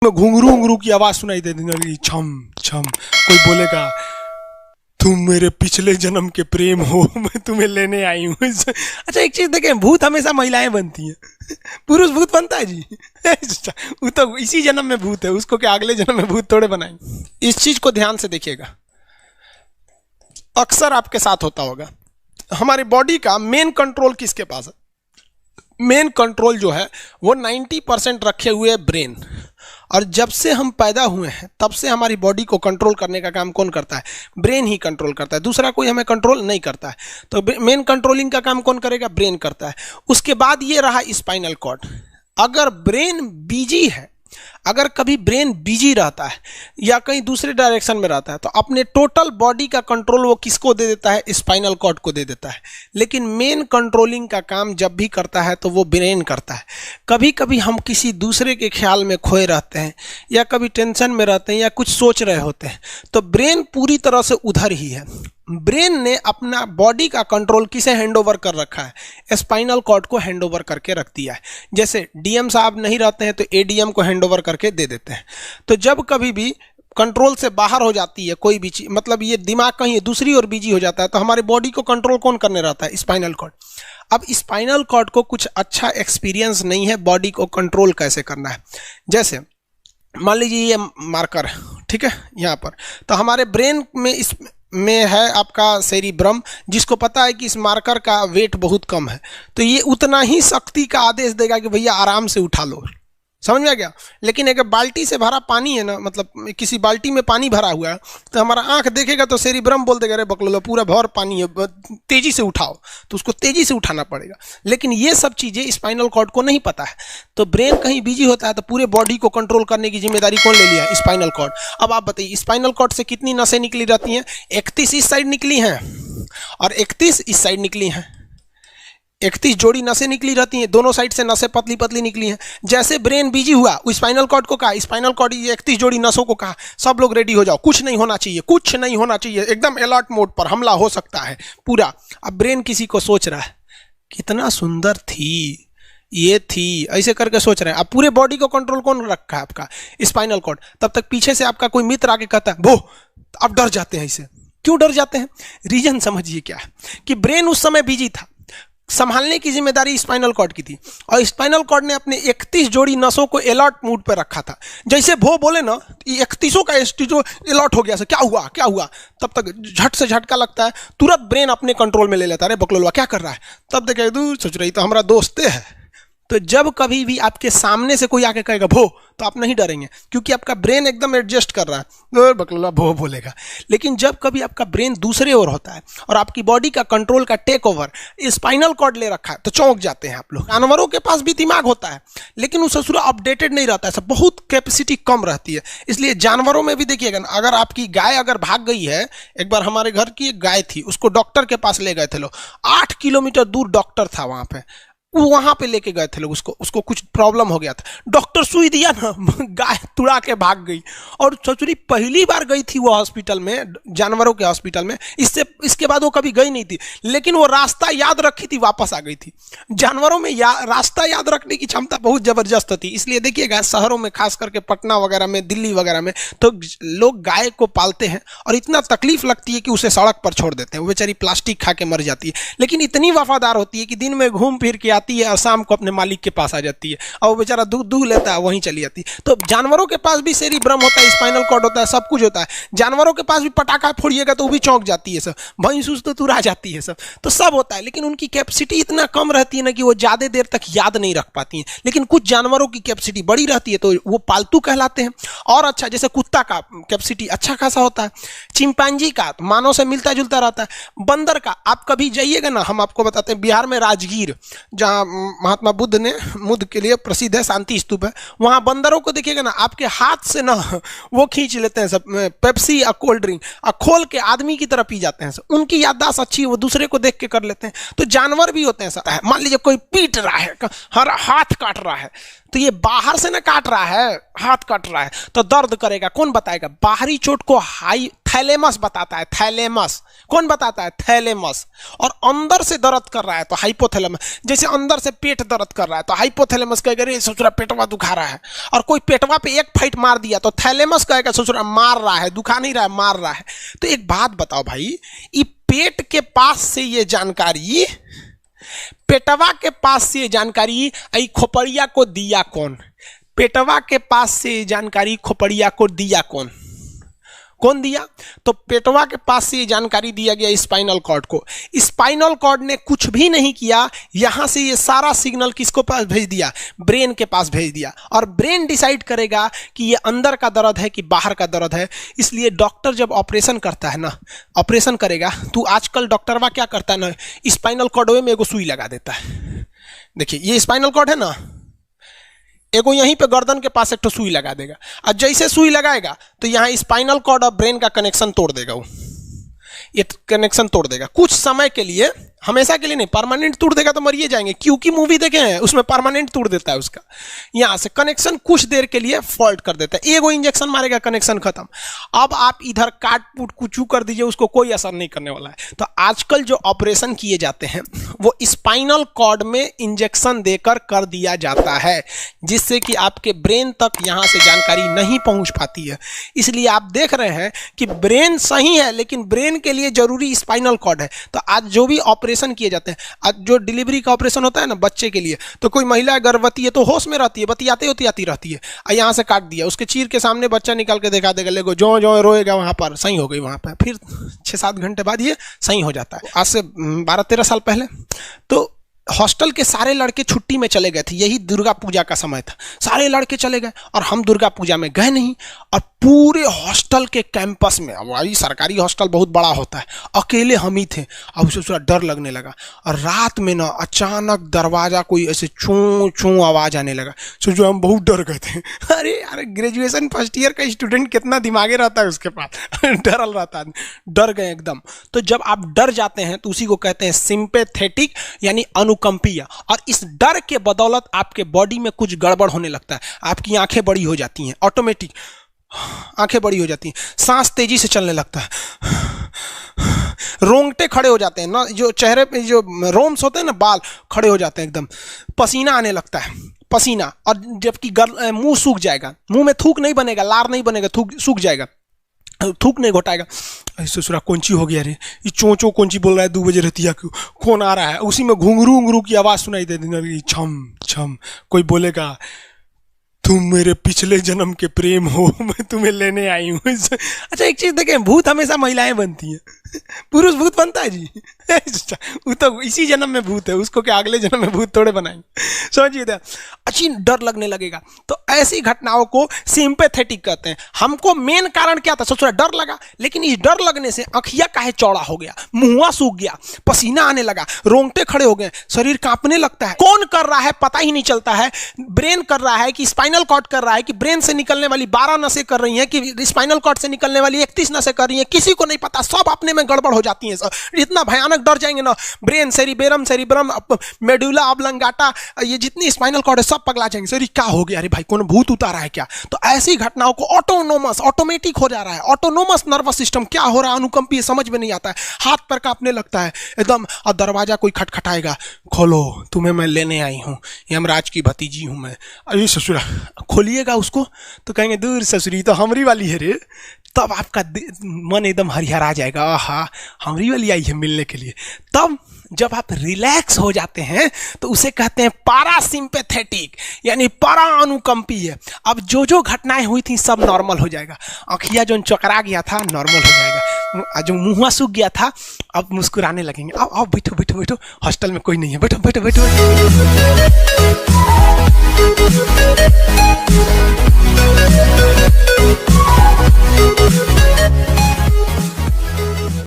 में घुंघरू घुंघरू की आवाज सुनाई देती है, छम छम। कोई बोलेगा तुम मेरे पिछले जन्म के प्रेम हो, मैं तुम्हें लेने आई हूँ। अच्छा एक चीज देखें, भूत हमेशा महिलाएं बनती हैं, पुरुष भूत बनता है जी? वो तो इसी जन्म में भूत है, उसको क्या अगले जन्म में भूत थोड़े बनाएंगे। इस चीज को ध्यान से देखिएगा, अक्सर आपके साथ होता होगा। हमारी बॉडी का मेन कंट्रोल किसके पास है? मेन कंट्रोल जो है वो 90% रखे हुए ब्रेन। और जब से हम पैदा हुए हैं तब से हमारी बॉडी को कंट्रोल करने का काम कौन करता है? ब्रेन ही कंट्रोल करता है, दूसरा कोई हमें कंट्रोल नहीं करता है। तो मेन कंट्रोलिंग का काम कौन करेगा? ब्रेन करता है। उसके बाद ये रहा स्पाइनल कॉर्ड। अगर ब्रेन बिजी है, अगर कभी ब्रेन बिजी रहता है या कहीं दूसरे डायरेक्शन में रहता है, तो अपने टोटल बॉडी का कंट्रोल वो किसको दे देता है? स्पाइनल कॉर्ड को दे देता है। लेकिन मेन कंट्रोलिंग का काम जब भी करता है तो वो ब्रेन करता है। कभी कभी हम किसी दूसरे के ख्याल में खोए रहते हैं या कभी टेंशन में रहते हैं या कुछ सोच रहे होते हैं, तो ब्रेन पूरी तरह से उधर ही है। ब्रेन ने अपना बॉडी का कंट्रोल किसे हैंडओवर कर रखा है? स्पाइनल कॉर्ड को हैंडओवर करके रख दिया है। जैसे डीएम साहब नहीं रहते हैं तो एडीएम को हैंडओवर करके दे देते हैं। तो जब कभी भी कंट्रोल से बाहर हो जाती है कोई भी चीज, मतलब ये दिमाग कहीं दूसरी ओर बिजी हो जाता है, तो हमारी बॉडी को कंट्रोल कौन करने रहता है? Spinal cord. अब स्पाइनल कॉर्ड को कुछ अच्छा एक्सपीरियंस नहीं है बॉडी को कंट्रोल कैसे करना है। जैसे मान लीजिए ये मार्कर, ठीक है, यहाँ पर, तो हमारे ब्रेन में इस में है आपका सेरिब्रम, जिसको पता है कि इस मार्कर का वेट बहुत कम है, तो ये उतना ही शक्ति का आदेश देगा कि भैया आराम से उठा लो। समझ में आ गया? लेकिन एक बाल्टी से भरा पानी है ना, मतलब किसी बाल्टी में पानी भरा हुआ है, तो हमारा आंख देखेगा तो सेरिब्रम बोल देगा अरे बकलोला पूरा भर पानी है, तेजी से उठाओ, तो उसको तेजी से उठाना पड़ेगा। लेकिन ये सब चीजें स्पाइनल कॉर्ड को नहीं पता है, तो ब्रेन कहीं बिजी होता है तो पूरे बॉडी को कंट्रोल करने की जिम्मेदारी कौन ले लिया है? Spinal cord. अब आप बताइए स्पाइनल कॉर्ड से कितनी नसें निकली रहती हैं? 31 इस साइड निकली हैं और 31 इस साइड निकली हैं। 31 जोड़ी नसें निकली रहती हैं, दोनों साइड से नसें पतली पतली निकली हैं। जैसे ब्रेन बिजी हुआ, स्पाइनल कॉर्ड को कहा, स्पाइनल कॉर्ड 31 जोड़ी नसों को कहा सब लोग रेडी हो जाओ, कुछ नहीं होना चाहिए, कुछ नहीं होना चाहिए, एकदम अलर्ट मोड पर, हमला हो सकता है पूरा। अब ब्रेन किसी को सोच रहा है कितना सुंदर थी ये थी, ऐसे करके सोच रहे हैं। अब पूरे बॉडी को कंट्रोल कौन रखा है? आपका स्पाइनल कॉर्ड। तब तक पीछे से आपका कोई मित्र आके कहता है वो, अब डर जाते हैं। इसे क्यों डर जाते हैं? रीजन समझिए क्या है कि ब्रेन उस समय बिजी था, संभालने की जिम्मेदारी स्पाइनल कॉर्ड की थी, और स्पाइनल कॉर्ड ने अपने 31 जोड़ी नसों को अलर्ट मूड पर रखा था। जैसे वो बोले ना 31 का जो अलर्ट हो गया, से क्या हुआ क्या हुआ, तब तक झट से झटका लगता है, तुरंत ब्रेन अपने कंट्रोल में ले लेता है, अरे बकलोलवा क्या कर रहा है। तब देखे दूर सोच रही तो हमारा दोस्त है। तो जब कभी भी आपके सामने से कोई आके कहेगा भो, तो आप नहीं डरेंगे, क्योंकि आपका ब्रेन एकदम एडजस्ट कर रहा है, बकलोला भो बोलेगा। लेकिन जब कभी आपका ब्रेन दूसरे ओर होता है और आपकी बॉडी का कंट्रोल का टेक ओवर स्पाइनल कॉर्ड ले रखा है, तो चौंक जाते हैं आप लोग। जानवरों के पास भी दिमाग होता है, लेकिन वो ससुरा अपडेटेड नहीं रहता है, सब बहुत कैपेसिटी कम रहती है। इसलिए जानवरों में भी देखिएगा, अगर आपकी गाय अगर भाग गई है, एक बार हमारे घर की एक गाय थी, उसको डॉक्टर के पास ले गए थे लोग, 8 किलोमीटर दूर डॉक्टर था वहां पे लेके गए थे लोग, उसको कुछ प्रॉब्लम हो गया था, डॉक्टर सुई दिया ना, गाय तुड़ा के भाग गई। और ससुरी पहली बार गई थी वो हॉस्पिटल में, जानवरों के हॉस्पिटल में, इसके बाद वो कभी गई नहीं थी, लेकिन वो रास्ता याद रखी थी, वापस आ गई थी। जानवरों में रास्ता याद रखने की क्षमता बहुत जबरदस्त थी। इसलिए देखिएगा शहरों में, खास करके पटना वगैरह में, दिल्ली वगैरह में, तो लोग गाय को पालते हैं और इतना तकलीफ लगती है कि उसे सड़क पर छोड़ देते हैं, वो बेचारी प्लास्टिक खा के मर जाती है, लेकिन इतनी वफादार होती है कि दिन में घूम फिर के आती है और शाम को अपने मालिक के पास आ जाती है, और वो बेचारा दूध लेता है, वहीं चली जाती है। तो जानवरों के पास भी सेरिब्रम होता है, स्पाइनल कॉर्ड होता है, सब कुछ होता है। जानवरों के पास भी पटाखा फोड़िएगा तो वो भी चौंक जाती है सब, भैंस तो तुरा जाती है सब, तो सब होता है। लेकिन उनकी कैपेसिटी इतना कम रहती है ना कि वो ज्यादा देर तक याद नहीं रख पाती हैं। लेकिन कुछ जानवरों की कैपेसिटी बड़ी रहती है, तो वो पालतू कहलाते हैं। और अच्छा, जैसे कुत्ता का कैपेसिटी अच्छा खासा होता है, चिंपांजी का मानव से मिलता जुलता रहता है, बंदर का आप कभी जाइएगा ना, हम आपको बताते हैं, बिहार में राजगीर, जहाँ महात्मा बुद्ध के लिए प्रसिद्ध है, शांति स्तूप है, वहां बंदरों को देखिएगा ना, आपके हाथ से ना वो खींच लेते हैं सब, पेप्सी या कोल्ड ड्रिंक खोल के आदमी की तरह पी जाते हैं सब। उनकी याददाश्त अच्छी है, वो दूसरे को देख के कर लेते हैं। तो जानवर भी होते हैं सब। मान लीजिए कोई पीट रहा है, हर हाथ काट रहा है, तो ये बाहर से ना काट रहा है, हाथ कट रहा है तो दर्द करेगा। कौन बताएगा? बाहरी चोट को हाई थैलेमस बताता है, थैलेमस। कौन बताता है? थैलेमस। और अंदर से दर्द कर रहा है तो हाइपोथैलेमस। जैसे अंदर से पेट दर्द कर रहा है तो हाइपोथैलेमस कहेगा रे ससुरा पेटवा दुखा रहा है। और कोई पेटवा पे एक फाइट मार दिया तो थैलेमस कहेगा ससुरा मार रहा है, दुखा नहीं रहा है, मार रहा है। तो एक बात बताओ भाई, ये पेट के पास से ये जानकारी, पेटवा के पास से जानकारी आई खोपड़िया को दिया कौन? पेटवा के पास से जानकारी खोपड़िया को दिया कौन? कौन दिया? तो पेटवा के पास से जानकारी दिया गया स्पाइनल कॉर्ड को। स्पाइनल कॉर्ड ने कुछ भी नहीं किया, यहां से ये सारा सिग्नल किसको पास भेज दिया? ब्रेन के पास भेज दिया। और ब्रेन डिसाइड करेगा कि ये अंदर का दर्द है कि बाहर का दर्द है। इसलिए डॉक्टर जब ऑपरेशन करता है ना, ऑपरेशन करेगा तो आजकल डॉक्टरवा क्या करता है ना, स्पाइनल कॉर्ड में एगो सुई लगा देता है। देखिए ये स्पाइनल कॉर्ड है ना, एगो यहीं पे गर्दन के पास एक तो सुई लगा देगा। और जैसे सुई लगाएगा तो यहाँ स्पाइनल कॉर्ड और ब्रेन का कनेक्शन तोड़ देगा। वो ये कनेक्शन तोड़ देगा कुछ समय के लिए, हमेशा के लिए नहीं। परमानेंट तोड़ देगा तो मरिए जाएंगे। क्योंकि मूवी देखे हैं उसमें परमानेंट तोड़ देता है उसका। यहां से कनेक्शन कुछ देर के लिए फॉल्ट कर देता है, एगो इंजेक्शन मारेगा कनेक्शन खत्म। अब आप इधर काट पुट कुचू कर दीजिए, उसको कोई असर नहीं करने वाला है। तो आजकल जो ऑपरेशन किए जाते हैं वो स्पाइनल कॉर्ड में इंजेक्शन देकर कर दिया जाता है, जिससे कि आपके ब्रेन तक यहां से जानकारी नहीं पहुंच पाती है। इसलिए आप देख रहे हैं कि ब्रेन सही है लेकिन ब्रेन के लिए जरूरी स्पाइनल कॉर्ड है। तो आज जो भी ऑपरेशन किए जाते हैं, आज जो डिलीवरी का ऑपरेशन होता है ना बच्चे के लिए, तो कोई महिला गर्भवती है तो होश में रहती है, बतियाते होती आती रहती है, यहाँ से काट दिया, उसके चीर के सामने बच्चा निकाल के दिखा देगा, लेगो जो जो रोएगा वहां पर सही हो गई, वहां पर फिर 6-7 घंटे बाद ये सही हो जाता है। आज से 12-13 साल पहले तो हॉस्टल के सारे लड़के छुट्टी में चले गए थे, यही दुर्गा पूजा का समय था, सारे लड़के चले गए और हम दुर्गा पूजा में गए नहीं। और पूरे हॉस्टल के कैंपस में, अब वही सरकारी हॉस्टल बहुत बड़ा होता है, अकेले हम ही थे। अब उसे थोड़ा डर लगने लगा और रात में ना अचानक दरवाजा कोई ऐसे चूं चूं आवाज आने लगा। सोचो हम बहुत डर गए थे। अरे यार ग्रेजुएशन फर्स्ट ईयर का स्टूडेंट कितना दिमागे रहता है उसके पास, डरल रहता है, डर गए एकदम। तो जब आप डर जाते हैं तो उसी को कहते हैं सिंपैथेटिक यानी अनुकंपीय। और इस डर के बदौलत आपके बॉडी में कुछ गड़बड़ होने लगता है, आपकी आंखें बड़ी हो जाती हैं, ऑटोमेटिक आंखें बड़ी हो जाती हैं, सांस तेजी से चलने लगता है, रोंगटे खड़े हो जाते हैं ना, जो चेहरे पे जो रोम्स होते हैं ना, बाल खड़े हो जाते हैं एकदम, पसीना आने लगता है, पसीना। और जबकि मुंह सूख जाएगा, मुंह में थूक नहीं बनेगा, लार नहीं बनेगा, सूख जाएगा, थूक नहीं घोटाएगा। ससुरा कौन ची हो गया रे, ये चोंचो कौन ची बोल रहा है 2 बजे रहती है, कौन आ रहा है? उसी में घुंघरू उंगरू की आवाज सुनाई दे देगी, छम छम। कोई बोलेगा तुम मेरे पिछले जन्म के प्रेम हो, मैं तुम्हें लेने आई हूँ। अच्छा एक चीज देखें, भूत हमेशा महिलाएं बनती हैं, पुरुष भूत बनता है जी? वो तो इसी जन्म में भूत है, उसको क्या अगले जन्म में भूत थोड़े बनाएंगे? समझिए, अच्छी डर लगने लगेगा। तो ऐसी घटनाओं को सिंपैथेटिक कहते हैं। हमको मेन कारण क्या था? सोचो डर लगा, लेकिन इस डर लगने से अखिया काहे चौड़ा हो गया, मुंह सूख गया, पसीना आने लगा, रोंगटे खड़े हो गए, शरीर कांपने लगता है। कौन कर रहा है पता ही नहीं चलता है। ब्रेन कर रहा है कि स्पाइनल कॉर्ड कर रहा है कि ब्रेन से निकलने वाली 12 नसें कर रही हैं कि स्पाइनल कॉर्ड से निकलने वाली 31 नसें कर रही हैं, किसी को नहीं पता, सब अपने में गड़बड़ हो जाती हैं। इतना भयानक डर जाएंगे ना, ब्रेन, सेरिब्रम, मेडुला ऑब्लंगाटा, ये जितनी स्पाइनल कॉर्ड है सब पगला जाएंगे। सर क्या हो गया? अरे भाई कौन भूत उतारा है क्या? तो ऐसी घटनाओं को ऑटोनोमस, ऑटोमेटिक हो जा रहा है, ऑटोनोमस नर्वस सिस्टम क्या हो रहा है, अनुकंपीय, समझ में नहीं आता है, हाथ पर कांपने लगता है एकदम। और दरवाजा कोई खटखटाएगा, खोलो तुम्हें मैं लेने आई हूँ, यमराज की भतीजी हूँ मैं। अरे ससुरा, खोलिएगा उसको तो कहेंगे दूर ससुरी तो हमरी वाली है रे। तब आपका मन एकदम हरिहर आ जाएगा, आहा हमरी वाली आई है मिलने के लिए। तब जब आप रिलैक्स हो जाते हैं तो उसे कहते हैं पारासिम्पैथेटिक यानी परा अनुकंपी है। अब जो जो घटनाएं हुई थी सब नॉर्मल हो जाएगा। आँखिया जो चकरा गया था नॉर्मल हो जाएगा, जो मुँह सूख गया था अब मुस्कुराने लगेंगे। अब आओ बैठो बैठो बैठो, हॉस्टल में कोई नहीं है, बैठो बैठो बैठो।